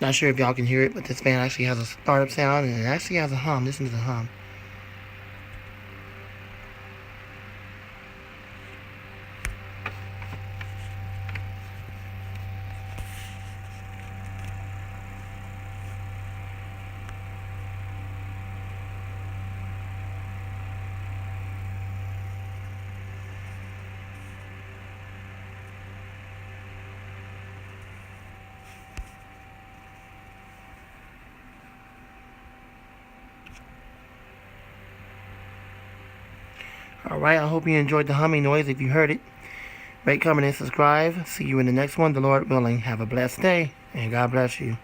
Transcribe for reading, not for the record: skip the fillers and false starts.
Not sure if y'all can hear it, but this fan actually has a startup sound and it actually has a hum. Listen to the hum. Alright, I hope you enjoyed the humming noise if you heard it. Rate, comment, and subscribe. See you in the next one, the Lord willing. Have a blessed day, and God bless you.